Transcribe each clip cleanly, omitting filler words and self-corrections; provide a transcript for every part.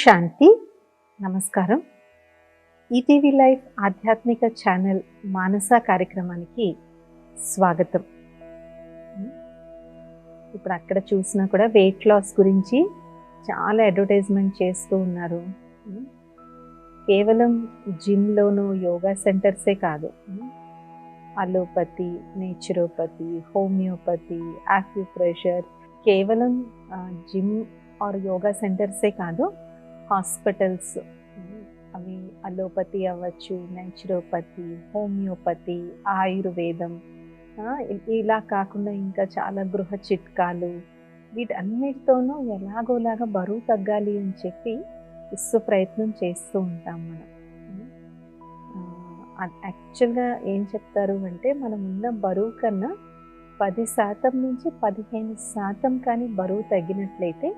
శాంతి. నమస్కారం. ETV life ఆధ్యాత్మిక channel మానస కార్యక్రమానికి స్వాగతం. ఇప్పుడు అక్కడ చూసినా కూడా వెయిట్ లాస్ గురించి చాలా అడ్వర్టైజ్మెంట్ చేస్తూ ఉన్నారు. కేవలం జిమ్లోనూ యోగా సెంటర్సే కాదు, అలోపతి, నేచురోపతి, హోమియోపతి, ఆక్యుప్రెషర్, కేవలం జిమ్ ఆర్ యోగా సెంటర్సే కాదు, హాస్పిటల్స్, అవి అలోపతి అవ్వచ్చు, నేచురోపతి, హోమియోపతి, ఆయుర్వేదం, ఇలా కాకుండా ఇంకా చాలా గృహ చిట్కాలు, వీటన్నిటితోనూ ఎలాగోలాగా బరువు తగ్గాలి అని చెప్పి ప్రయత్నం చేస్తూ ఉంటాం మనం. యాక్చువల్గా ఏం చెప్తారు అంటే, మనం ఉన్న బరువు కన్నా 10% నుంచి 15% కానీ బరువు తగ్గినట్లయితే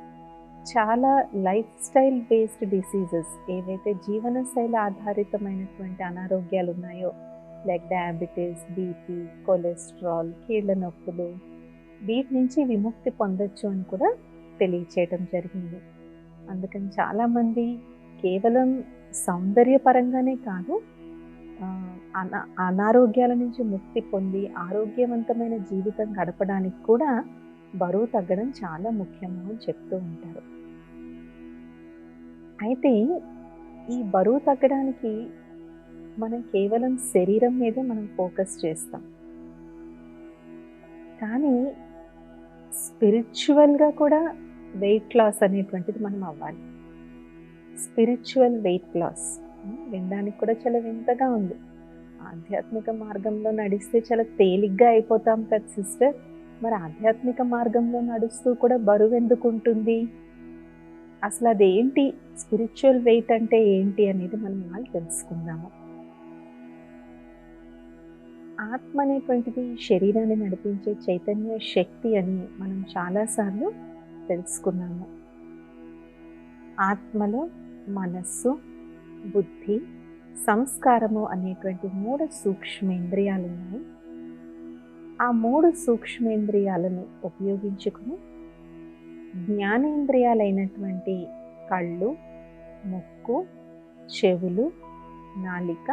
చాలా లైఫ్ స్టైల్ బేస్డ్ డిసీజెస్, ఏవైతే జీవనశైలి ఆధారితమైనటువంటి అనారోగ్యాలు ఉన్నాయో, లైక్ డయాబెటీస్, బీపీ, కొలెస్ట్రాల్, కీళ్ళ నొప్పులు, వీటి నుంచి విముక్తి పొందొచ్చు అని కూడా తెలియచేయటం జరిగింది. అందుకని చాలామంది కేవలం సౌందర్యపరంగానే కాదు, అనారోగ్యాల నుంచి ముక్తి పొంది ఆరోగ్యవంతమైన జీవితం గడపడానికి కూడా బరువు తగ్గడం చాలా ముఖ్యము అని చెప్తూ ఉంటారు. అయితే ఈ బరువు తగ్గడానికి మనం కేవలం శరీరం మీదే మనం ఫోకస్ చేస్తాం, కానీ స్పిరిచువల్గా కూడా వెయిట్ లాస్ అనేటువంటిది మనం అవ్వాలి. స్పిరిచువల్ వెయిట్ లాస్ వినడానికి కూడా చాలా వింతగా ఉంది. ఆధ్యాత్మిక మార్గంలో నడిస్తే చాలా తేలిగ్గా అయిపోతాం కదా సిస్టర్, మరి ఆధ్యాత్మిక మార్గంలో నడుస్తూ కూడా బరువు ఎందుకు ఉంటుంది? అసలు అదేంటి, స్పిరిచువల్ వెయిట్ అంటే ఏంటి అనేది మనం ఇవాళ తెలుసుకుందాము. ఆత్మ అనేటువంటిది శరీరాన్ని నడిపించే చైతన్య శక్తి అని మనం చాలాసార్లు తెలుసుకున్నాము. ఆత్మలో మనస్సు, బుద్ధి, సంస్కారము అనేటువంటి 3 సూక్ష్మేంద్రియాలు ఉన్నాయి. ఆ 3 సూక్ష్మేంద్రియాలను ఉపయోగించుకుని జ్ఞానేంద్రియాలైనటువంటి కళ్ళు, ముక్కు, చెవులు, నాలిక,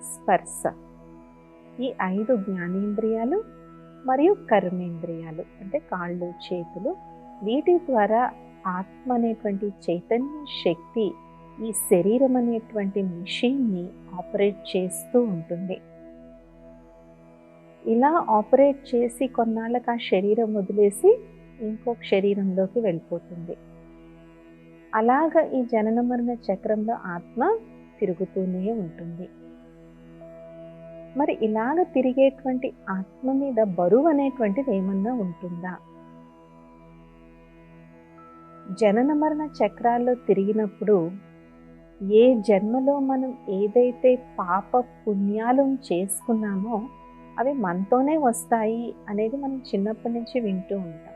స్పర్శ, ఈ 5 జ్ఞానేంద్రియాలు మరియు కర్మేంద్రియాలు అంటే కాళ్ళు, చేతులు, వీటి ద్వారా ఆత్మ అనేటువంటి చైతన్య శక్తి ఈ శరీరం అనేటువంటి మిషన్ని ఆపరేట్ చేస్తూ ఉంటుంది. ఇలా ఆపరేట్ చేసి కొన్నాళ్ళకి ఆ శరీరం వదిలేసి ఇంకొక శరీరంలోకి వెళ్ళిపోతుంది. అలాగ ఈ జనన మరణ చక్రంలో ఆత్మ తిరుగుతూనే ఉంటుంది. మరి ఇలాగ తిరిగేటువంటి ఆత్మ మీద బరువు అనేటువంటిది ఏమన్నా ఉంటుందా? జనన మరణ చక్రాల్లో తిరిగినప్పుడు ఏ జన్మలో మనం ఏదైతే పాప పుణ్యాలు చేసుకున్నామో అవి మనతోనే వస్తాయి అనేది మనం చిన్నప్పటి నుంచి వింటూ ఉంటాం.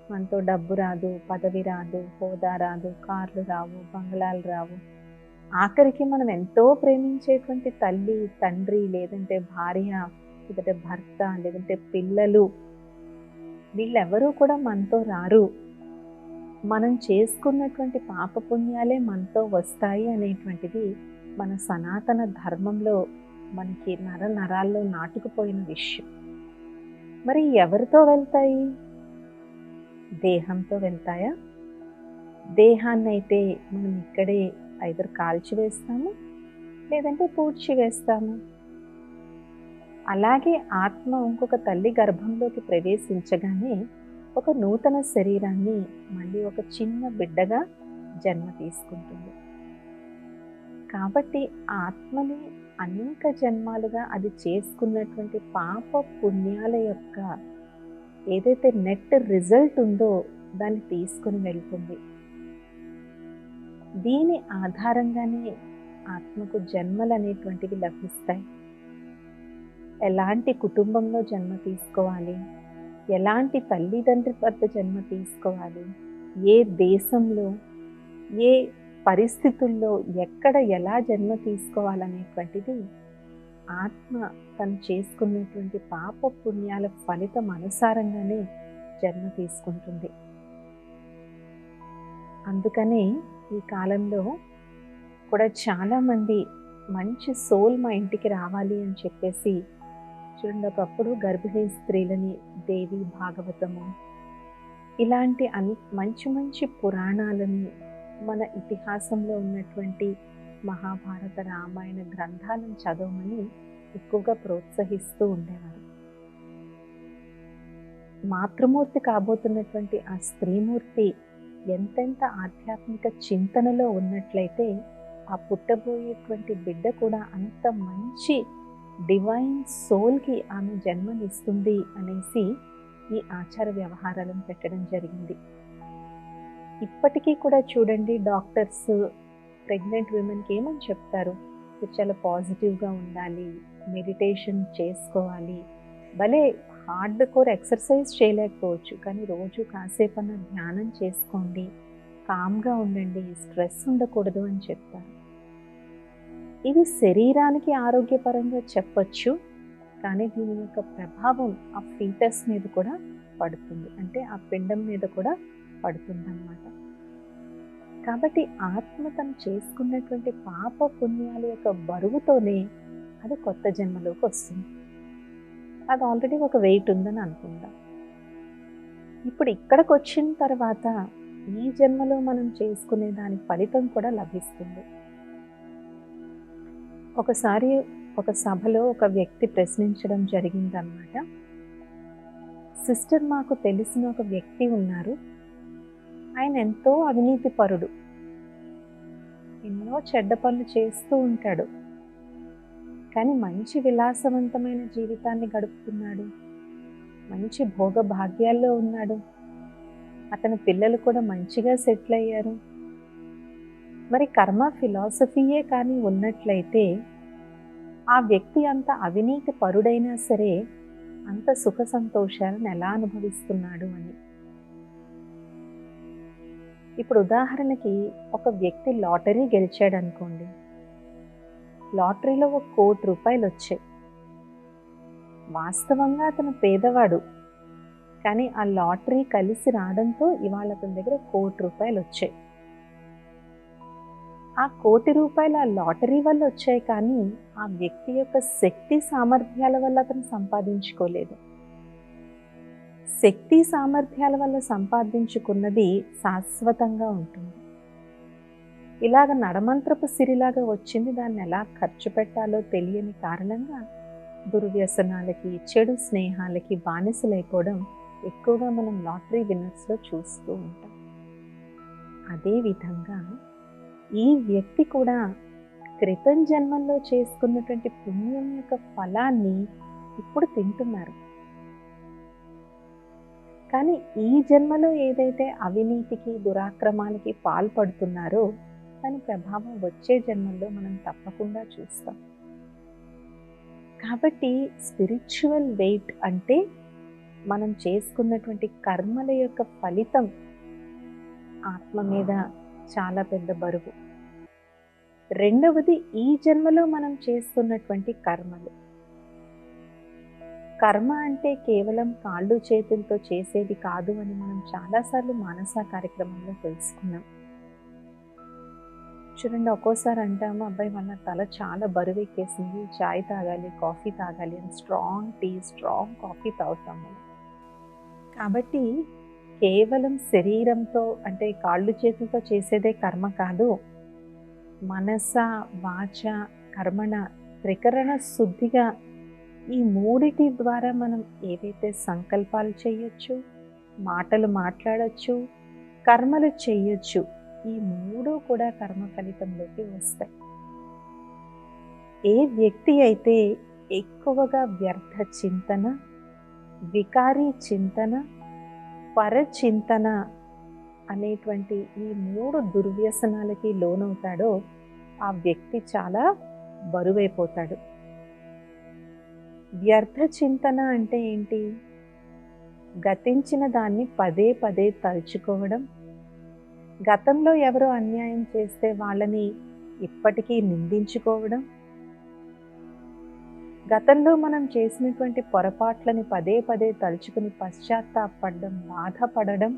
మనతో డబ్బు రాదు, పదవి రాదు, హోదా రాదు, కార్లు రావు, బంగ్లాలు రావు. ఆఖరికి మనం ఎంతో ప్రేమించేటువంటి తల్లి, తండ్రి, లేదంటే భార్య, లేదంటే భర్త, లేదంటే పిల్లలు, వీళ్ళెవరూ కూడా మనతో రారు. మనం చేసుకున్నటువంటి పాపపుణ్యాలే మనతో వస్తాయి అనేటువంటిది మన సనాతన ధర్మంలో మనకి నరాల్లో నాటుకుపోయిన విషయం. మరి ఎవరితో వెళ్తాయి? దేహంతో వెళ్తాయా? దేహాన్ని అయితే మనం ఇక్కడే ఐదర్ కాల్చివేస్తాము, లేదంటే పూడ్చివేస్తాము. అలాగే ఆత్మ ఇంకొక తల్లి గర్భంలోకి ప్రవేశించగానే ఒక నూతన శరీరాన్ని మళ్ళీ ఒక చిన్న బిడ్డగా జన్మ తీసుకుంటుంది. కాబట్టి ఆత్మని అనేక జన్మాలుగా అది చేసుకున్నటువంటి పాప పుణ్యాల యొక్క ఏదైతే నెట్ రిజల్ట్ ఉందో దాన్ని తీసుకుని వెళ్తుంది. దీని ఆధారంగానే ఆత్మకు జన్మలు అనేటువంటివి లభిస్తాయి. ఎలాంటి కుటుంబంలో జన్మ తీసుకోవాలి, ఎలాంటి తల్లిదండ్రి వద్ద జన్మ తీసుకోవాలి, ఏ దేశంలో, ఏ పరిస్థితుల్లో, ఎక్కడ ఎలా జన్మ తీసుకోవాలనేటువంటిది ఆత్మ తను చేసుకున్నటువంటి పాప పుణ్యాల ఫలితం అనుసారంగానే జన్మ తీసుకుంటుంది. అందుకనే ఈ కాలంలో కూడా చాలామంది మంచి సోల్ మా ఇంటికి రావాలి అని చెప్పేసి చూడండి, ఒకప్పుడు గర్భిణీ స్త్రీలని దేవి భాగవతము ఇలాంటి మంచి మంచి పురాణాలని, మన ఇతిహాసంలో ఉన్నటువంటి మహాభారత రామాయణ గ్రంథాలను చదవమని ఎక్కువగా ప్రోత్సహిస్తూ ఉండేవారు. మాతృమూర్తి కాబోతున్నటువంటి ఆ స్త్రీమూర్తి ఎంతెంత ఆధ్యాత్మిక చింతనలో ఉన్నట్లయితే ఆ పుట్టబోయేటువంటి బిడ్డ కూడా అంత మంచి డివైన్ సోల్కి ఆమె జన్మనిస్తుంది అనేసి ఈ ఆచార వ్యవహారాలను పెట్టడం జరిగింది. ఇప్పటికీ కూడా చూడండి, డాక్టర్స్ ప్రెగ్నెంట్ విమెన్కి ఏమని చెప్తారు, మీరు చాలా పాజిటివ్గా ఉండాలి, మెడిటేషన్ చేసుకోవాలి, భలే హార్డ్ కోర్ ఎక్సర్సైజ్ చేయలేకపోవచ్చు కానీ రోజు కాసేపన్న ధ్యానం చేసుకోండి, కామ్గా ఉండండి, స్ట్రెస్ ఉండకూడదు అని చెప్తారు. ఇది శరీరానికి ఆరోగ్యపరంగా చెప్పొచ్చు, కానీ దీని యొక్క ప్రభావం ఆ ఫీటస్ మీద కూడా పడుతుంది, అంటే ఆ పిండం మీద కూడా పడుతుంది అన్నమాట. కాబట్టి ఆత్మ తను చేసుకున్నటువంటి పాప పుణ్యాల యొక్క బరువుతోనే అది కొత్త జన్మలోకి వస్తుంది. అది ఆల్రెడీ ఒక వెయిట్ ఉందని అనుకుందాం. ఇప్పుడు ఇక్కడికి వచ్చిన తర్వాత ఈ జన్మలో మనం చేసుకునే దాని ఫలితం కూడా లభిస్తుంది. ఒకసారి ఒక సభలో ఒక వ్యక్తి ప్రశ్నించడం జరిగిందనమాట. సిస్టర్, మాకు తెలిసిన ఒక వ్యక్తి ఉన్నారు, ఆయన ఎంతో అవినీతి పరుడు, ఎన్నో చెడ్డ పనులు చేస్తూ ఉంటాడు, కానీ మంచి విలాసవంతమైన జీవితాన్ని గడుపుతున్నాడు, మంచి భోగ భాగ్యాల్లో ఉన్నాడు, అతని పిల్లలు కూడా మంచిగా సెటిల్ అయ్యారు. మరి కర్మ ఫిలాసఫీయే కానీ ఉన్నట్లయితే ఆ వ్యక్తి అంత అవినీతి పరుడైనా సరే అంత సుఖ సంతోషాలను ఎలా అనుభవిస్తున్నాడు అని. ఇప్పుడు ఉదాహరణకి ఒక వ్యక్తి లాటరీ గెలిచాడు అనుకోండి, లాటరీలో ₹1,00,00,000 వచ్చాయి. వాస్తవంగా అతను పేదవాడు, కానీ ఆ లాటరీ కలిసి రావడంతో ఇవాళ అతని దగ్గర ₹1,00,00,000 వచ్చాయి. ఆ ₹1,00,00,000 ఆ లాటరీ వల్ల వచ్చాయి, కానీ ఆ వ్యక్తి యొక్క శక్తి సామర్థ్యాల వల్ల అతను సంపాదించుకోలేదు. శక్తి సామర్థ్యాల వల్ల సంపాదించుకున్నది శాశ్వతంగా ఉంటుంది. ఇలాగ నడమంత్రపు సిరిలాగా వచ్చింది, దాన్ని ఎలా ఖర్చు పెట్టాలో తెలియని కారణంగా దుర్వ్యసనాలకి, చెడు స్నేహాలకి బానిసలైపోవడం ఎక్కువగా మనం లాటరీ విన్నర్స్లో చూస్తూ ఉంటాం. అదేవిధంగా ఈ వ్యక్తి కూడా క్రితం జన్మల్లో చేసుకున్నటువంటి పుణ్యం యొక్క ఫలాన్ని ఇప్పుడు తింటున్నారు. కానీ ఈ జన్మలో ఏదైతే అవినీతికి, దురాక్రమాలకి పాల్పడుతున్నారో దాని ప్రభావం వచ్చే జన్మల్లో మనం తప్పకుండా చూస్తాం. కాబట్టి స్పిరిచువల్ వెయిట్ అంటే మనం చేసుకున్నటువంటి కర్మల యొక్క ఫలితం ఆత్మ మీద చాలా పెద్ద బరువు. రెండవది, ఈ జన్మలో మనం చేస్తున్నటువంటి కర్మలు. కర్మ అంటే కేవలం కాళ్ళు చేతులతో చేసేది కాదు అని మనం చాలాసార్లు మానస కార్యక్రమంలో తెలుసుకున్నాం. చూడండి, ఒక్కోసారి అంటాము, అబ్బాయి మన తల చాలా బరువు ఎక్కేసింది, చాయ్ తాగాలి, కాఫీ తాగాలి అని స్ట్రాంగ్ టీ, స్ట్రాంగ్ కాఫీ తాగుతాం మనం. కాబట్టి కేవలం శరీరంతో అంటే కాళ్ళు చేతులతో చేసేదే కర్మ కాదు, మనస వాచ కర్మణ త్రికరణ శుద్ధిగా ఈ మూడిటి ద్వారా మనం ఏవైతే సంకల్పాలు చేయొచ్చు, మాటలు మాట్లాడచ్చు, కర్మలు చేయొచ్చు, ఈ మూడు కూడా కర్మ ఫలితంలోకి వస్తాయి. ఏ వ్యక్తి అయితే ఎక్కువగా వ్యర్థ చింతన, వికారీ చింతన, పరచింతన అనేటువంటి ఈ మూడు దుర్వ్యసనాలకి లోనవుతాడో ఆ వ్యక్తి చాలా బరువైపోతాడు. వ్యర్థ చింతన అంటే ఏంటి? గతించిన దాన్ని పదే పదే తలుచుకోవడం, గతంలో ఎవరో అన్యాయం చేస్తే వాళ్ళని ఇప్పటికీ నిందించుకోవడం, గతంలో మనం చేసినటువంటి పొరపాట్లని పదే పదే తలుచుకుని పశ్చాత్తాపడడం, బాధపడడం,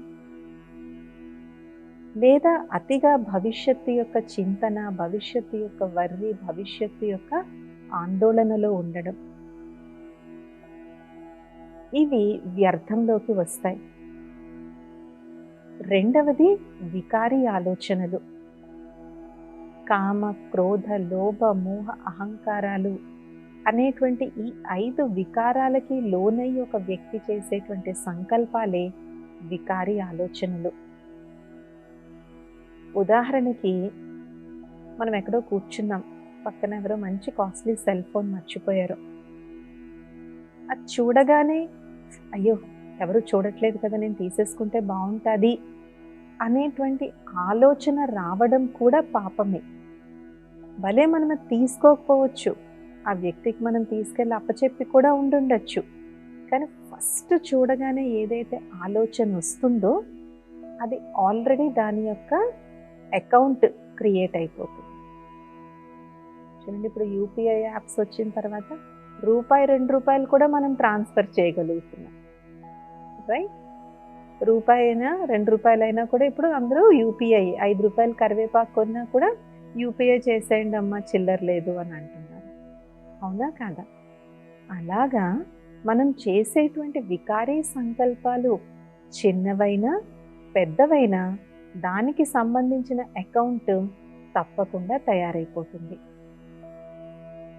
లేదా అతిగా భవిష్యత్తు యొక్క చింతన, భవిష్యత్తు యొక్క వర్రి, భవిష్యత్తు యొక్క ఆందోళనలో ఉండడం, ఇవి వ్యర్థంలోకి వస్తాయి. రెండవది వికారీ ఆలోచనలు. కామ, క్రోధ, లోభ, మోహ, అహంకారాలు అనేటువంటి ఈ 5 వికారాలకి లోనై ఒక వ్యక్తి చేసేటువంటి సంకల్పాలే వికారీ ఆలోచనలు. ఉదాహరణకి మనం ఎక్కడో కూర్చున్నాం, పక్కన ఎవరో మంచి కాస్ట్లీ సెల్ ఫోన్ మర్చిపోయారు. అది చూడగానే అయ్యో ఎవరు చూడట్లేదు కదా, నేను తీసేసుకుంటే బాగుంటుంది అనేటువంటి ఆలోచన రావడం కూడా పాపమే. భలే మనం అది తీసుకోకపోవచ్చు, ఆ వ్యక్తికి మనం తీసుకెళ్ళి అప్పచెప్పి కూడా ఉండుండొచ్చు. కానీ ఫస్ట్ చూడగానే ఏదైతే ఆలోచన వస్తుందో అది ఆల్రెడీ దాని యొక్క అకౌంట్ క్రియేట్ అయిపోతుంది. చూడండి, ఇప్పుడు యూపీఐ యాప్స్ వచ్చిన తర్వాత రూపాయి 2 రూపాయలు కూడా మనం ట్రాన్స్ఫర్ చేయగలుగుతున్నాం, రైట్? రూపాయి అయినా 2 రూపాయలైనా కూడా ఇప్పుడు అందరూ యూపీఐ. 5 రూపాయలు కరివేపాకు కొన్నా కూడా యూపీఐ చేసేయండి అమ్మా, చిల్లర లేదు అని అంటున్నారు. అవునా కాదా? అలాగా మనం చేసేటువంటి వికారీ సంకల్పాలు చిన్నవైనా పెద్దవైనా దానికి సంబంధించిన అకౌంట్ తప్పకుండా తయారైపోతుంది.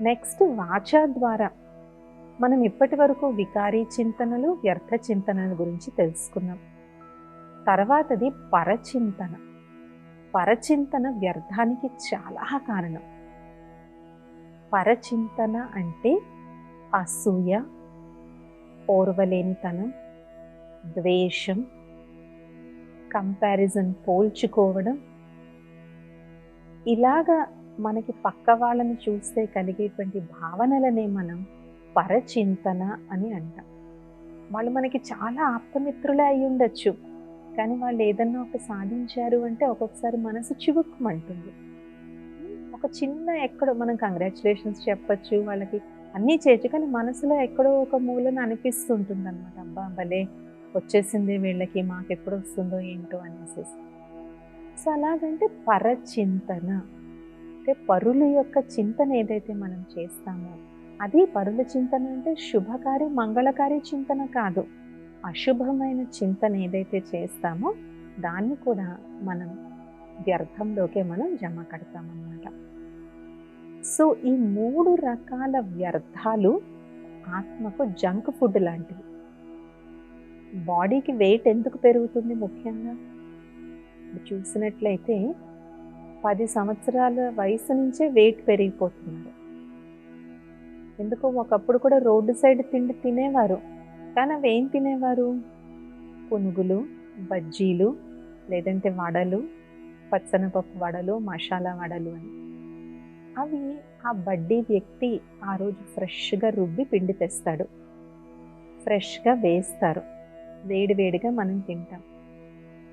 నెక్స్ట్, వాచా ద్వారా మనం ఇప్పటి వరకు వికారీ చింతనలు, వ్యర్థ చింతనల గురించి తెలుసుకున్నాం. తర్వాతది పరచింతన. పరచింతన వ్యర్థానికి చాలా కారణం. పరచింతన అంటే అసూయ, ఓర్వలేనితనం, ద్వేషం, కంపారిజన్, పోల్చుకోవడం. ఇలాగా మనకి పక్క వాళ్ళని చూస్తే కలిగేటువంటి భావనలనే మనం పరచింతన అని అంటాం. వాళ్ళు మనకి చాలా ఆప్తమిత్రులే అయి ఉండొచ్చు, కానీ వాళ్ళు ఏదన్నా ఒక సాధించారు అంటే ఒక్కొక్కసారి మనసు చివుక్కుమంటుంది. ఒక చిన్న ఎక్కడో మనం కంగ్రాచులేషన్స్ చెప్పచ్చు, వాళ్ళకి అన్నీ చేయొచ్చు, కానీ మనసులో ఎక్కడో ఒక మూలన అనిపిస్తుంటుంది అనమాట, అబ్బా భలే వచ్చేసింది వీళ్ళకి, మాకు ఎప్పుడు వస్తుందో ఏంటో అనేసి. సో అలాగంటే పరచింతన అంటే పరుల యొక్క చింతన ఏదైతే మనం చేస్తామో అది పరుల చింతన. అంటే శుభకారి మంగళకారి చింతన కాదు, అశుభమైన చింతన ఏదైతే చేస్తామో దాన్ని కూడా మనం వ్యర్థంలోకే మనం జమ కడతామన్నమాట. సో ఈ 3 రకాల వ్యర్థాలు ఆత్మకు జంక్ ఫుడ్ లాంటివి. బాడీకి వెయిట్ ఎందుకు పెరుగుతుంది? ముఖ్యంగా చూసినట్లయితే 10 సంవత్సరాల వయసు నుంచే వెయిట్ పెరిగిపోతున్నారు. ఎందుకు? ఒకప్పుడు కూడా రోడ్డు సైడ్ తిండి తినేవారు, కానీ అవి ఏం తినేవారు? పునుగులు, బజ్జీలు, లేదంటే వడలు, పచ్చనపప్పు వడలు, మసాలా వడలు అని. అవి ఆ బడ్డీ వ్యక్తి ఆ రోజు ఫ్రెష్గా రుబ్బి పిండి తెస్తాడు, ఫ్రెష్గా వేస్తారు, వేడివేడిగా మనం తింటాం.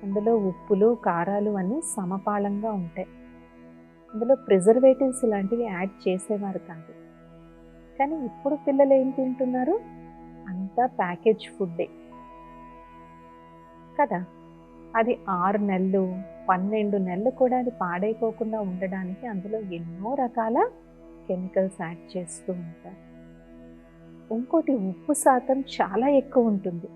అందులో ఉప్పులు, కారాలు అన్నీ సమపాలంగా ఉంటాయి. అందులో ప్రిజర్వేటివ్స్ ఇలాంటివి యాడ్ చేసేవారు కాదు. కానీ ఇప్పుడు పిల్లలు ఏం తింటున్నారు? అంతా ప్యాకేజ్ ఫుడ్డే కదా. అది 6 నెలలు 12 నెలలు కూడా అది పాడైపోకుండా ఉండడానికి అందులో ఎన్నో రకాల కెమికల్స్ యాడ్ చేస్తూ ఉంటారు. ఇంకోటి, ఉప్పు శాతం చాలా ఎక్కువ ఉంటుంది.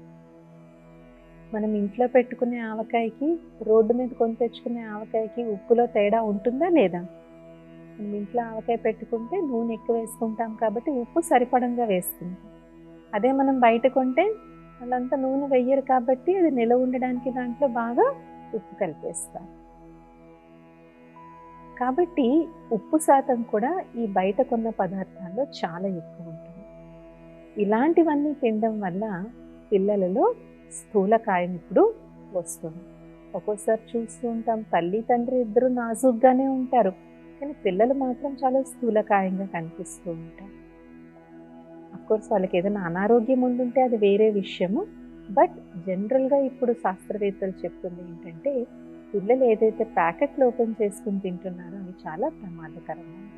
మనం ఇంట్లో పెట్టుకునే ఆవకాయకి, రోడ్డు మీద కొని తెచ్చుకునే ఆవకాయకి ఉప్పులో తేడా ఉంటుందా లేదా? మనం ఇంట్లో ఆవకాయ పెట్టుకుంటే నూనె ఎక్కువ వేసుకుంటాం కాబట్టి ఉప్పు సరిపడంగా వేసుకుంటాం. అదే మనం బయట కొంటే వాళ్ళంతా నూనె వెయ్యరు కాబట్టి అది నిలవ ఉండడానికి దాంట్లో బాగా ఉప్పు కలిపేస్తారు. కాబట్టి ఉప్పు శాతం కూడా ఈ బయట కొన్న పదార్థాల్లో చాలా ఎక్కువ ఉంటుంది. ఇలాంటివన్నీ తినడం వల్ల పిల్లలలో స్థూలకాయం ఇప్పుడు వస్తుంది. ఒక్కోసారి చూస్తూ ఉంటాం, తల్లి తండ్రి ఇద్దరు నాజుగ్గానే ఉంటారు, కానీ పిల్లలు మాత్రం చాలా స్థూలకాయంగా కనిపిస్తూ ఉంటారు. అఫ్కోర్స్ వాళ్ళకి ఏదైనా అనారోగ్యం ఉండుంటే అది వేరే విషయము. బట్ జనరల్గా ఇప్పుడు శాస్త్రవేత్తలు చెప్తుంది ఏంటంటే, పిల్లలు ఏదైతే ప్యాకెట్లు ఓపెన్ చేసుకుని తింటున్నారో అవి చాలా ప్రమాదకరమైనవి.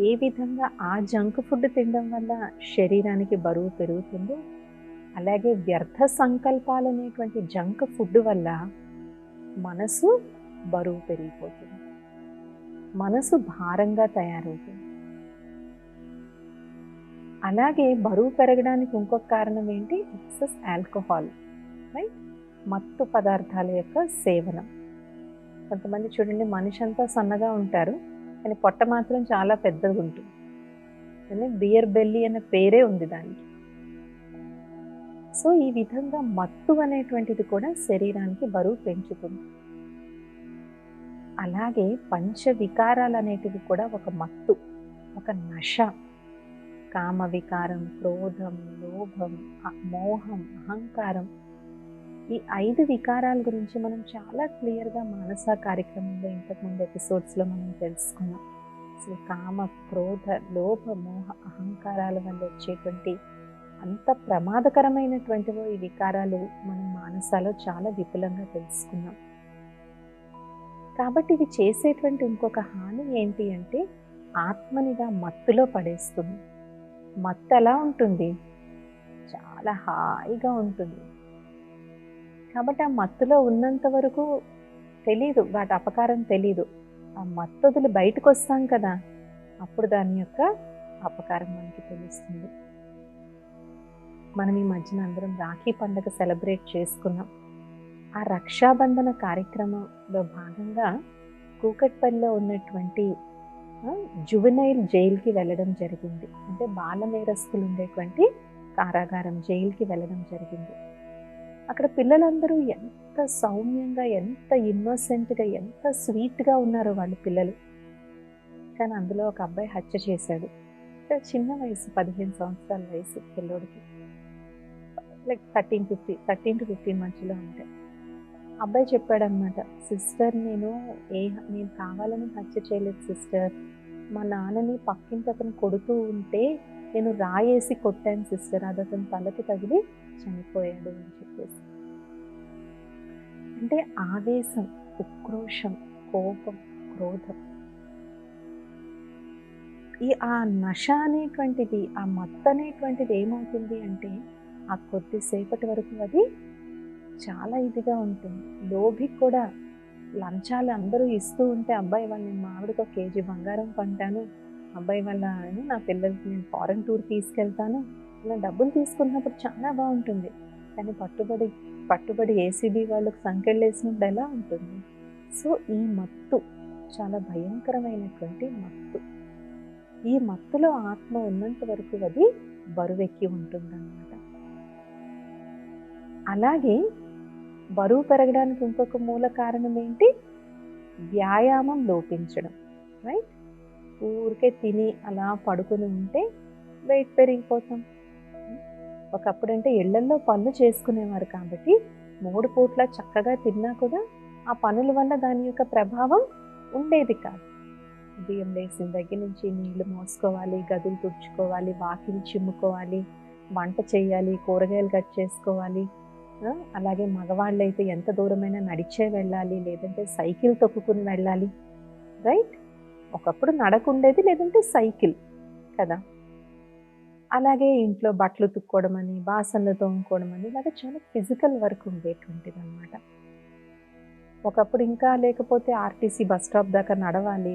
ఏ విధంగా ఆ జంక్ ఫుడ్ తినడం వల్ల శరీరానికి బరువు పెరుగుతుందో, అలాగే వ్యర్థ సంకల్పాలు అనేటువంటి జంక్ ఫుడ్ వల్ల మనసు బరువు పెరిగిపోతుంది, మనసు భారంగా తయారవుతుంది. అలాగే బరువు పెరగడానికి ఇంకొక కారణం ఏంటి? Excess alcohol, right? మత్తు పదార్థాల యొక్క సేవనం. కొంతమంది చూడండి, మనిషి అంతా సన్నగా ఉంటారు కానీ పొట్ట మాత్రం చాలా పెద్దగా ఉంటుంది. బియర్ బెల్లీ అనే పేరే ఉంది దానికి. సో ఈ విధంగా మత్తు అనేటువంటిది కూడా శరీరానికి బరువు పెంచుతుంది. అలాగే పంచ వికారాలు అనేటివి కూడా ఒక మత్తు, ఒక నశ. కామ వికారం, క్రోధం, లోభం, మోహం, అహంకారం. ఈ 5 వికారాల గురించి మనం చాలా క్లియర్గా మానస కార్యక్రమంలో ఇంతకుముందు ఎపిసోడ్స్లో మనం తెలుసుకున్నాం. అసలు కామ, క్రోధ, లోభ, మోహ, అహంకారాల వల్ల వచ్చేటువంటి అంత ప్రమాదకరమైనటువంటివో ఈ వికారాలు మనం మానసాలో చాలా విపులంగా తెలుసుకున్నాం. కాబట్టి ఇవి చేసేటువంటి ఇంకొక హాని ఏంటి అంటే ఆత్మనిగా మత్తులో పడేస్తుంది. మత్తు ఎలా ఉంటుంది? చాలా హాయిగా ఉంటుంది. కాబట్టి ఆ మత్తులో ఉన్నంత వరకు తెలీదు, వాటి అపకారం తెలీదు. ఆ మత్తొదులు బయటకు వస్తాం కదా, అప్పుడు దాని యొక్క అపకారం మనకి తెలుస్తుంది. మనం ఈ మధ్యన అందరం రాఖీ పండుగ సెలబ్రేట్ చేసుకున్నాం. ఆ రక్షాబంధన కార్యక్రమంలో భాగంగా కూకట్పల్లిలో ఉన్నటువంటి జువెనైల్ జైలుకి వెళ్ళడం జరిగింది. అంటే బాల నేరస్తులు ఉండేటువంటి కారాగారం, జైలుకి వెళ్ళడం జరిగింది. అక్కడ పిల్లలందరూ ఎంత సౌమ్యంగా, ఎంత ఇన్నోసెంట్గా, ఎంత స్వీట్గా ఉన్నారో వాళ్ళ పిల్లలు. కానీ అందులో ఒక అబ్బాయి హత్య చేశాడు. చిన్న వయసు, 15 సంవత్సరాల వయసు పిల్లోడికి, లైక్ 13 to 15 మధ్యలో ఉంటాయి. అబ్బాయి చెప్పాడనమాట, సిస్టర్ నేను కావాలని హత్య చేయలేదు సిస్టర్, మా నాన్నని పక్కింటి అతను కొడుతూ ఉంటే నేను రాయేసి కొట్టాను సిస్టర్, అది అతను తలకి తగిలి చనిపోయాడు అని చెప్పేసి. అంటే ఆవేశం, ఉక్రోషం, కోపం, క్రోధం, ఆ నశ అనేటువంటిది, ఆ మత్తు అనేటువంటిది ఏమవుతుంది అంటే ఆ కొద్దిసేపటి వరకు అది చాలా ఇదిగా ఉంటుంది. లోభికి కూడా లంచాలు అందరూ ఇస్తూ ఉంటే, అబ్బాయి వాళ్ళు నేను మా ఆవిడకి 1 kg బంగారం కొంటాను, అబ్బాయి వాళ్ళ నా పిల్లలకి నేను ఫారెన్ టూర్ తీసుకెళ్తాను, ఇలా డబ్బులు తీసుకున్నప్పుడు చాలా బాగుంటుంది. కానీ పట్టుబడి ఏసీబీ వాళ్ళకి సంకెళ్ళేసినప్పుడు ఎలా ఉంటుంది? సో ఈ మత్తు చాలా భయంకరమైనటువంటి మత్తు. ఈ మత్తులో ఆత్మ ఉన్నంత వరకు అది బరువెక్కి ఉంటుందన్నమాట. అలాగే బరువు పెరగడానికి ఇంకొక మూల కారణం ఏంటి? వ్యాయామం లోపించడం, రైట్? ఊరికే తిని అలా పడుకుని ఉంటే వెయిట్ పెరిగిపోతాం. ఒకప్పుడంటే ఇళ్లల్లో పనులు చేసుకునేవారు కాబట్టి 3 పూట్ల చక్కగా తిన్నా కూడా ఆ పనుల వల్ల దాని యొక్క ప్రభావం ఉండేది కాదు. ఉదయం లేచిన దగ్గర నుంచి నీళ్లు మోసుకోవాలి, గదులు తుడుచుకోవాలి, వాకిలి చిమ్ముకోవాలి, వంట చేయాలి, కూరగాయలు కట్ చేసుకోవాలి. అలాగే మగవాళ్ళు అయితే ఎంత దూరమైనా నడిచే వెళ్ళాలి, లేదంటే సైకిల్ తొక్కుకుని వెళ్ళాలి, రైట్? ఒకప్పుడు నడకుండేది, లేదంటే సైకిల్ కదా. అలాగే ఇంట్లో బట్టలు తుక్కోవడం అని, బాసనలు తోముకోవడం అని, ఇలాగ చాలా ఫిజికల్ వర్క్ ఉండేటువంటిది అనమాట. ఒకప్పుడు ఇంకా లేకపోతే ఆర్టీసీ బస్ స్టాప్ దాకా నడవాలి,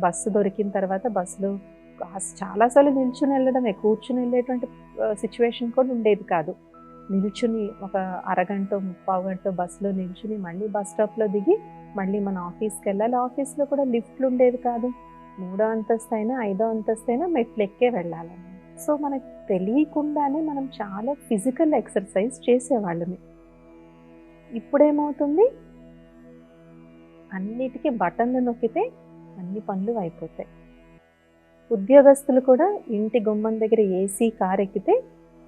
బస్సు దొరికిన తర్వాత బస్సులో చాలాసార్లు నిల్చుని వెళ్ళడమే, కూర్చుని వెళ్ళేటువంటి సిచ్యువేషన్ కూడా ఉండేది కాదు. నిల్చుని ఒక అరగంట, 3/4 గంట బస్సులో నిల్చుని మళ్ళీ బస్ స్టాప్లో దిగి మళ్ళీ మన ఆఫీస్కి వెళ్ళాలి. ఆఫీస్లో కూడా లిఫ్ట్లు ఉండేవి కాదు. 3వ అంతస్తు అయినా 5వ అంతస్తు అయినా మెట్లు ఎక్కే వెళ్ళాలి. సో మనకు తెలియకుండానే మనం చాలా ఫిజికల్ ఎక్సర్సైజ్ చేసేవాళ్ళమే. ఇప్పుడేమవుతుంది? అన్నిటికీ బటన్లు నొక్కితే అన్ని పనులు అయిపోతాయి. ఉద్యోగస్తులు కూడా ఇంటి గుమ్మం దగ్గర ఏసీ కార్ ఎక్కితే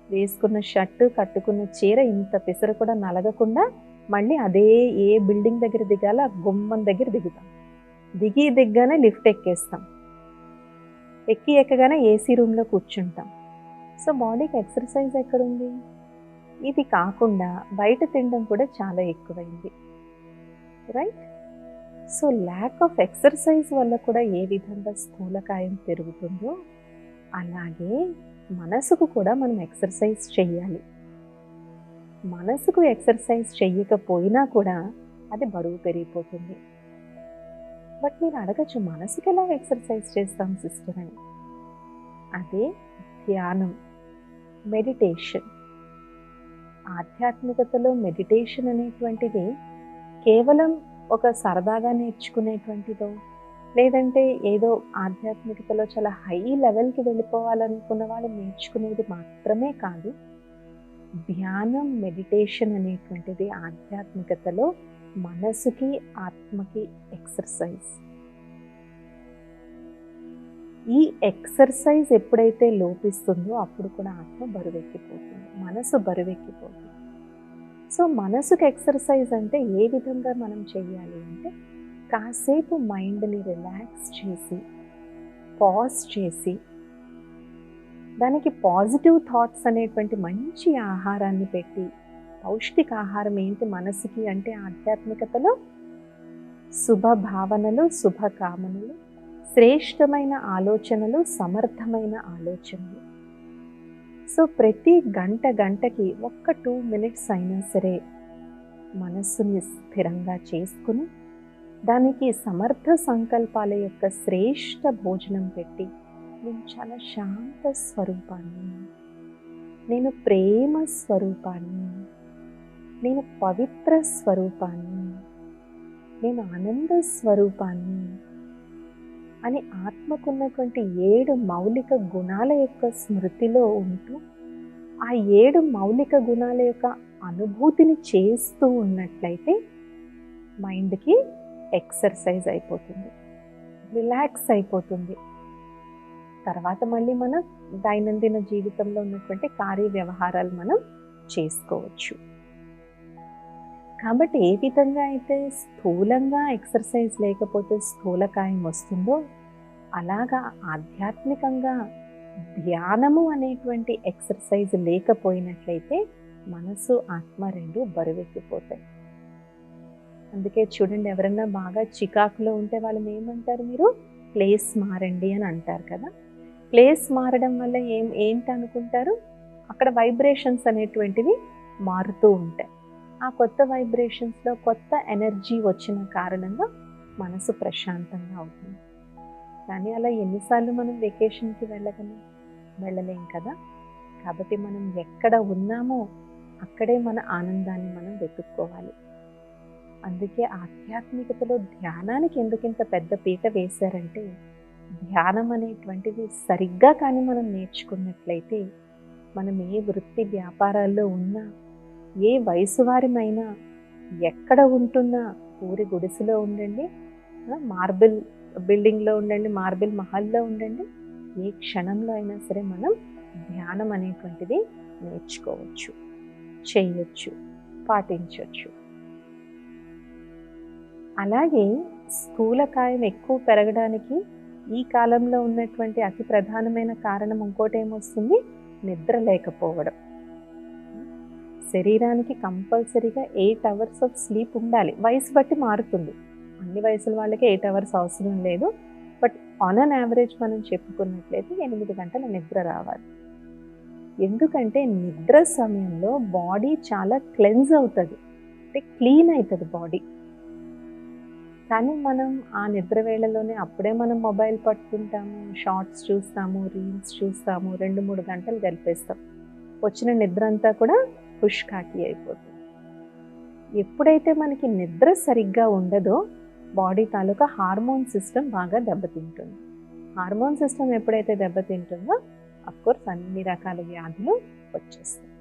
వేసుకున్న షర్టు, కట్టుకున్న చీర ఇంత పిసరు కూడా నలగకుండా మళ్ళీ అదే ఏ బిల్డింగ్ దగ్గర దిగాలో ఆ గుమ్మం దగ్గర దిగుతాం. దిగ్గానే లిఫ్ట్ ఎక్కేస్తాం, ఎక్కగానే ఏసీ రూమ్లో కూర్చుంటాం. సో బాడీకి ఎక్సర్సైజ్ ఎక్కడుంది? ఇది కాకుండా బయట తినడం కూడా చాలా ఎక్కువైంది, right? So lack of exercise వల్ల కూడా ఏ విధంగా స్థూలకాయం పెరుగుతుందో అలాగే మనసుకు కూడా మనం ఎక్సర్సైజ్ చెయ్యాలి. మనసుకు ఎక్సర్సైజ్ చెయ్యకపోయినా కూడా అది బరువు పెరిగిపోతుంది. బట్ మీరు అడగచ్చు, మనసుకి ఎలా ఎక్సర్సైజ్ చేస్తాం సిస్టర్ అని. అదే ధ్యానం, మెడిటేషన్. ఆధ్యాత్మికతలో మెడిటేషన్ అనేటువంటిది కేవలం ఒక సరదాగా నేర్చుకునేటువంటిదో, లేదంటే ఏదో ఆధ్యాత్మికతలో చాలా హై లెవెల్కి వెళ్ళిపోవాలనుకున్న వాళ్ళు నేర్చుకునేది మాత్రమే కాదు. ధ్యానం, మెడిటేషన్ అనేటువంటిది ఆధ్యాత్మికతలో మనసుకి, ఆత్మకి ఎక్సర్సైజ్. ఈ ఎక్సర్సైజ్ ఎప్పుడైతే లోపిస్తుందో అప్పుడు కూడా ఆత్మ బరువెక్కిపోతుంది, మనసు బరువెక్కిపోతుంది. సో మనసుకి ఎక్సర్సైజ్ అంటే ఏ విధంగా మనం చేయాలి అంటే, కాసేపు మైండ్ని రిలాక్స్ చేసి, పాజ్ చేసి, దానికి పాజిటివ్ థాట్స్ అనేటువంటి మంచి ఆహారాన్ని పెట్టి, పౌష్టిక ఆహారం ఏంటి మనసుకి అంటే ఆధ్యాత్మికతలో శుభ భావనలు, శుభ కామనలు, శ్రేష్టమైన ఆలోచనలు, సమర్థమైన ఆలోచనలు. సో ప్రతి గంటకి ఒక్క 2 minutes అయినా సరే మనస్సుని స్థిరంగా చేసుకుని, దానికి సమర్థ సంకల్పాల యొక్క శ్రేష్ట భోజనం పెట్టి, నేను చాలా శాంత స్వరూపాన్ని, నేను ప్రేమ స్వరూపాన్ని, నేను పవిత్ర స్వరూపాన్ని, నేను ఆనంద స్వరూపాన్ని అని ఆత్మకున్నటువంటి 7 మౌలిక గుణాల యొక్క స్మృతిలో ఉంటూ, ఆ 7 మౌలిక గుణాల యొక్క అనుభూతిని చేస్తూ ఉన్నట్లయితే మైండ్కి ఎక్సర్సైజ్ అయిపోతుంది, రిలాక్స్ అయిపోతుంది. తర్వాత మళ్ళీ మన దైనందిన జీవితంలో ఉన్నటువంటి కార్య వ్యవహారాలు మనం చేసుకోవచ్చు. కాబట్టి ఏ విధంగా అయితే స్థూలంగా ఎక్సర్సైజ్ లేకపోతే స్థూలకాయం వస్తుందో, అలాగా ఆధ్యాత్మికంగా ధ్యానము అనేటువంటి ఎక్సర్సైజ్ లేకపోయినట్లయితే మనసు, ఆత్మ రెండు బరువెక్కిపోతాయి. అందుకే చూడండి, ఎవరన్నా బాగా చికాకులో ఉంటే వాళ్ళని ఏమంటారు, మీరు ప్లేస్ మారండి అని అంటారు కదా. ప్లేస్ మారడం వల్ల ఏంటి అనుకుంటారు, అక్కడ వైబ్రేషన్స్ అనేటువంటివి మారుతూ ఉంటాయి. ఆ కొత్త వైబ్రేషన్స్లో కొత్త ఎనర్జీ వచ్చిన కారణంగా మనసు ప్రశాంతంగా అవుతుంది. కానీ అలా ఎన్నిసార్లు మనం వెకేషన్కి వెళ్ళలేం కదా. కాబట్టి మనం ఎక్కడ ఉన్నామో అక్కడే మన ఆనందాన్ని మనం వెతుక్కోవాలి. అందుకే ఆధ్యాత్మికతలో ధ్యానానికి ఎందుకింత పెద్ద పీట వేశారంటే, ధ్యానం అనేటువంటిది సరిగ్గా కానీ మనం నేర్చుకున్నట్లయితే, మనం ఏ వృత్తి వ్యాపారాల్లో ఉన్నా, ఏ వయసు వారిమైనా, ఎక్కడ ఉంటున్నా, ఊరి గుడిసెలో ఉండండి, మార్బుల్ బిల్డింగ్లో ఉండండి, మార్బుల్ మహల్లో ఉండండి, ఏ క్షణంలో అయినా సరే మనం ధ్యానం అనేటువంటిది నేర్చుకోవచ్చు, చేయొచ్చు, పాటించవచ్చు. అలాగే స్థూలకాయం ఎక్కువ పెరగడానికి ఈ కాలంలో ఉన్నటువంటి అతి ప్రధానమైన కారణం ఇంకోటి ఏమొస్తుంది, నిద్ర లేకపోవడం. శరీరానికి కంపల్సరీగా 8 hours ఆఫ్ స్లీప్ ఉండాలి. వయసు బట్టి మారుతుంది, అన్ని వయసుల వాళ్ళకి 8 hours అవసరం లేదు. బట్ ఆన్ అన్ యావరేజ్ మనం చెప్పుకున్నట్లయితే 8 గంటల నిద్ర రావాలి. ఎందుకంటే నిద్ర సమయంలో బాడీ చాలా క్లెన్స్ అవుతుంది, అంటే క్లీన్ అవుతుంది బాడీ. కానీ మనం ఆ నిద్ర వేళలోనే అప్పుడే మనం మొబైల్ పట్టుకుంటాము, షార్ట్స్ చూస్తాము, రీల్స్ చూస్తాము, 2-3 గంటలు గడిపేస్తాం. వచ్చిన నిద్ర అంతా కూడా పుష్కాకి అయిపోతుంది. ఎప్పుడైతే మనకి నిద్ర సరిగ్గా ఉండదో బాడీ తాలూకా హార్మోన్ సిస్టమ్ బాగా దెబ్బతింటుంది. హార్మోన్ సిస్టమ్ ఎప్పుడైతే దెబ్బతింటుందో అఫ్కోర్స్ అన్ని రకాల వ్యాధులు వచ్చేస్తాయి.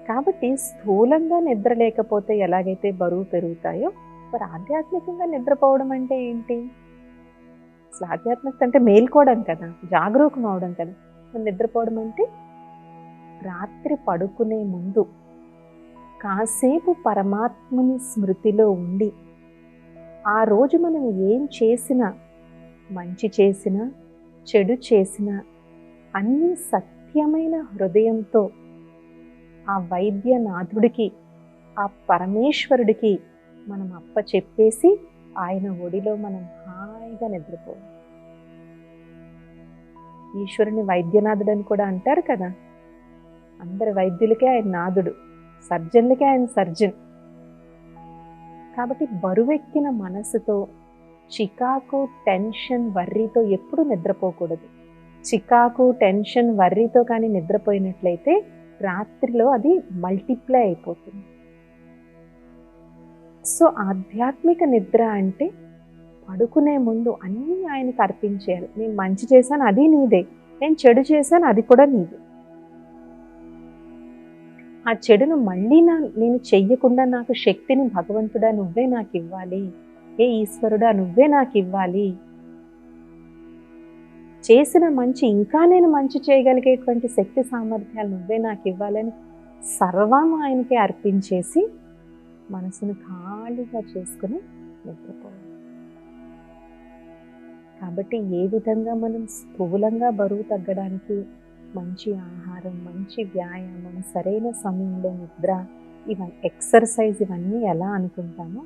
కాబట్టి స్థూలంగా నిద్ర లేకపోతే ఎలాగైతే బరువు పెరుగుతాయో, మరి ఆధ్యాత్మికంగా నిద్రపోవడం అంటే ఏంటి? అసలు ఆధ్యాత్మికత అంటే మేల్కోవడం కదా, జాగరూకం అవడం కదా. నిద్రపోవడం అంటే రాత్రి పడుకునే ముందు కాసేపు పరమాత్మని స్మృతిలో ఉండి, ఆ రోజు మనం ఏం చేసినా, మంచి చేసినా చెడు చేసినా, అన్ని సత్యమైన హృదయంతో ఆ వైద్యనాథుడికి, ఆ పరమేశ్వరుడికి మనం అప్పచెప్పేసి ఆయన ఒడిలో మనం హాయిగా నిద్రపోవాలి. ఈశ్వరుని వైద్యనాథుడు అని కూడా అంటారు కదా. అందరి వైద్యులకే ఆయన నాథుడు, సర్జన్లకే ఆయన సర్జన్. కాబట్టి బరువెక్కిన మనసుతో, చికాకు, టెన్షన్, వర్రీతో ఎప్పుడు నిద్రపోకూడదు. చికాకు, టెన్షన్, వర్రీతో కానీ నిద్రపోయినట్లయితే రాత్రిలో అది మల్టిప్లై అయిపోతుంది. సో ఆధ్యాత్మిక నిద్ర అంటే పడుకునే ముందు అన్నీ ఆయనకి అర్పించేయాలి. నేను మంచి చేశాను, అది నీదే. నేను చెడు చేశాను, అది కూడా నీదే. ఆ చెడును మళ్ళీ నేను చెయ్యకుండా నాకు శక్తిని భగవంతుడా నువ్వే నాకు ఇవ్వాలి, ఏ ఈశ్వరుడా నువ్వే నాకు ఇవ్వాలి, చేసిన మంచి ఇంకా నేను మంచి చేయగలిగేటువంటి శక్తి సామర్థ్యాలు నువ్వే నాకు ఇవ్వాలని సర్వం ఆయనకి అర్పించేసి మనసును ఖాళీగా చేసుకుని నిద్రపోవాలి. కాబట్టి ఏ విధంగా మనం స్థూలంగా బరువు తగ్గడానికి మంచి ఆహారం, మంచి వ్యాయామం, సరైన సమయంలో నిద్ర, ఎక్సర్సైజ్ ఇవన్నీ ఎలా అనుకుంటామో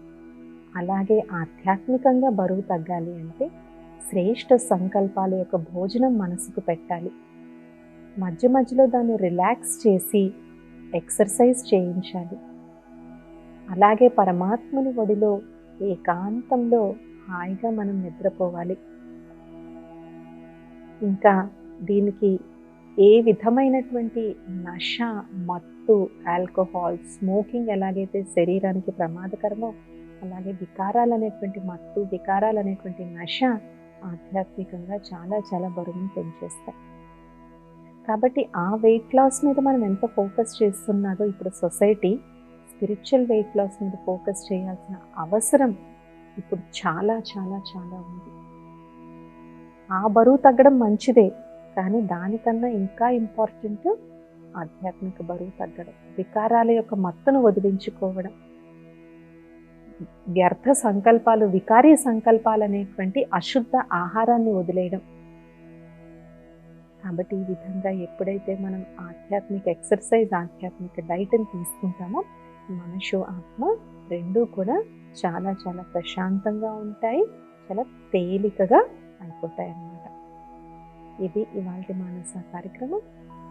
అలాగే ఆధ్యాత్మికంగా బరువు తగ్గాలి అంటే శ్రేష్ఠ సంకల్పాల యొక్క భోజనం మనసుకు పెట్టాలి. మధ్య మధ్యలో దాన్ని రిలాక్స్ చేసి ఎక్సర్సైజ్ చేయించాలి. అలాగే పరమాత్మని ఒడిలో ఏకాంతంలో హాయిగా మనం నిద్రపోవాలి. ఇంకా దీనికి ఏ విధమైనటువంటి నష, మత్తు, ఆల్కహాల్, స్మోకింగ్ ఎలాగైతే శరీరానికి ప్రమాదకరమో అలాగే వికారాలు అనేటువంటి మత్తు, వికారాలు అనేటువంటి నష ఆధ్యాత్మికంగా చాలా చాలా బరువును పెంచేస్తాయి. కాబట్టి ఆ వెయిట్ లాస్ మీద మనం ఎంత ఫోకస్ చేస్తున్నారో ఇప్పుడు సొసైటీ స్పిరిచువల్ వెయిట్ లాస్ మీద ఫోకస్ చేయాల్సిన అవసరం ఇప్పుడు చాలా చాలా చాలా ఉంది. ఆ బరువు తగ్గడం మంచిదే, కానీ దానికన్నా ఇంకా ఇంపార్టెంట్ ఆధ్యాత్మిక బరువు తగ్గడం, వికారాల యొక్క మత్తును వదిలించుకోవడం, వ్యర్థ సంకల్పాలు, వికారీ సంకల్పాలు అనేటువంటి అశుద్ధ ఆహారాన్ని వదిలేయడం. కాబట్టి ఈ విధంగా ఎప్పుడైతే మనం ఆధ్యాత్మిక ఎక్సర్సైజ్, ఆధ్యాత్మిక డైట్ని తీసుకుంటామో మనసు, ఆత్మ రెండూ కూడా చాలా చాలా ప్రశాంతంగా ఉంటాయి, చాలా తేలికగా అయిపోతాయి అన్నమాట. ఇది ఇవాళ మానస కార్యక్రమం.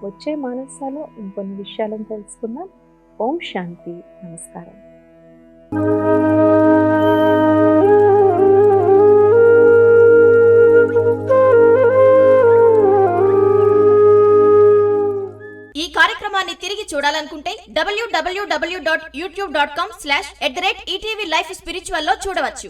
వచ్చే మానసాలో ఇంకొన్ని విషయాలను తెలుసుకుందాం. ఓం శాంతి. నమస్కారం. ఈ కార్యక్రమాన్ని తిరిగి చూడాలనుకుంటే www.youtube.com/ETV Life Spiritual లో చూడవచ్చు.